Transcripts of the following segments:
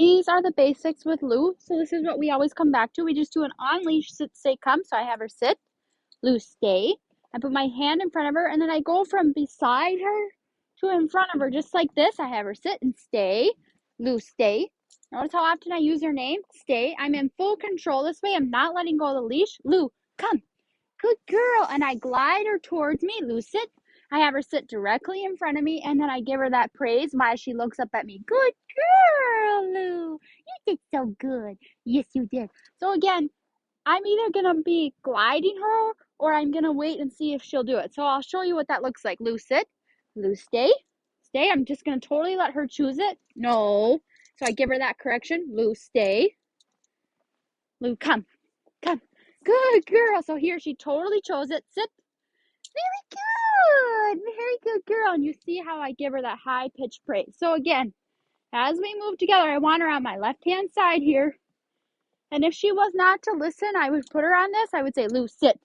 these are the basics with Lou. So this is what we always come back to. We just do an on-leash sit, stay, come. So I have her sit, Lou, stay. I put my hand in front of her, and then I go from beside her to in front of her, just like this. I have her sit and stay, Lou, stay. Notice how often I use her name, stay. I'm in full control this way. I'm not letting go of the leash. Lou, come. Good girl. And I glide her towards me. Lou, sit. I have her sit directly in front of me, and then I give her that praise while she looks up at me. Good girl, Lou. You did so good. Yes, you did. So again, I'm either going to be gliding her or I'm going to wait and see if she'll do it. So I'll show you what that looks like. Lou, sit. Lou, stay. Stay. I'm just going to totally let her choose it. No. So I give her that correction. Lou, stay. Lou, come. Come. Good girl. So here she totally chose it. Sit. Very good. Very good girl. And you see how I give her that high pitched praise. So again, as we move together, I want her on my left-hand side here. And if she was not to listen, I would put her on this. I would say, Lou, sit.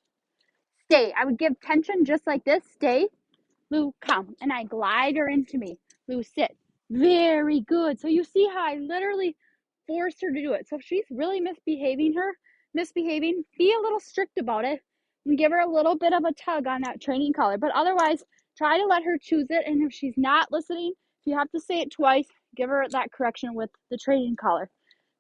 Stay. I would give tension just like this. Stay. Lou, come. And I glide her into me. Lou, sit. Very good. So you see how I literally forced her to do it. So if she's really misbehaving, be a little strict about it and give her a little bit of a tug on that training collar. But otherwise, try to let her choose it. And if she's not listening, if you have to say it twice, give her that correction with the training collar.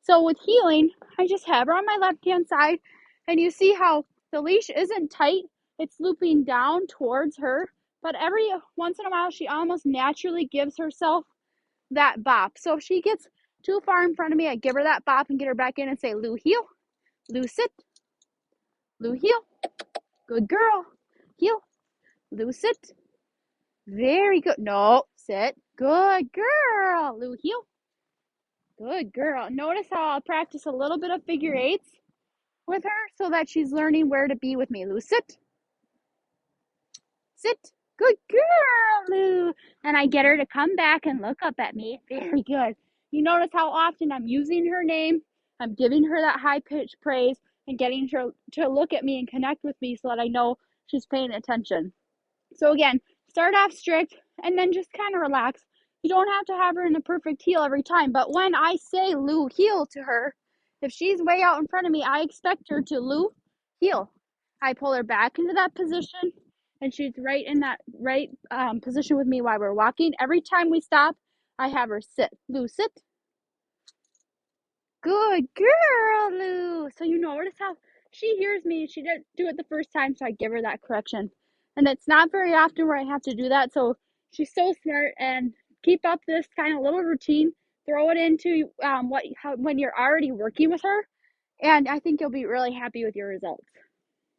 So with heeling, I just have her on my left-hand side, and you see how the leash isn't tight. It's looping down towards her, but every once in a while, she almost naturally gives herself that bop. So if she gets too far in front of me, I give her that bop and get her back in and say, Lou, heel. Lou, sit. Lou, heel. Good girl. Heel. Lou, sit. Very good. No, sit. Good girl. Lou, heel. Good girl. Notice how I'll practice a little bit of figure eights with her so that she's learning where to be with me. Lou, sit. Sit. Good girl, Lou. And I get her to come back and look up at me. Very good. You notice how often I'm using her name. I'm giving her that high-pitched praise and getting her to look at me and connect with me so that I know she's paying attention. So again, start off strict and then just kind of relax. You don't have to have her in a perfect heel every time, but when I say Lou, heel to her, if she's way out in front of me, I expect her to Lou, heel. I pull her back into that position, and she's right in that right position with me while we're walking. Every time we stop, I have her sit. Lou, sit. Good girl, Lou. So you notice how she hears me. She didn't do it the first time, so I give her that correction. And it's not very often where I have to do that. So she's so smart, and keep up this kind of little routine. Throw it into when you're already working with her, and I think you'll be really happy with your results.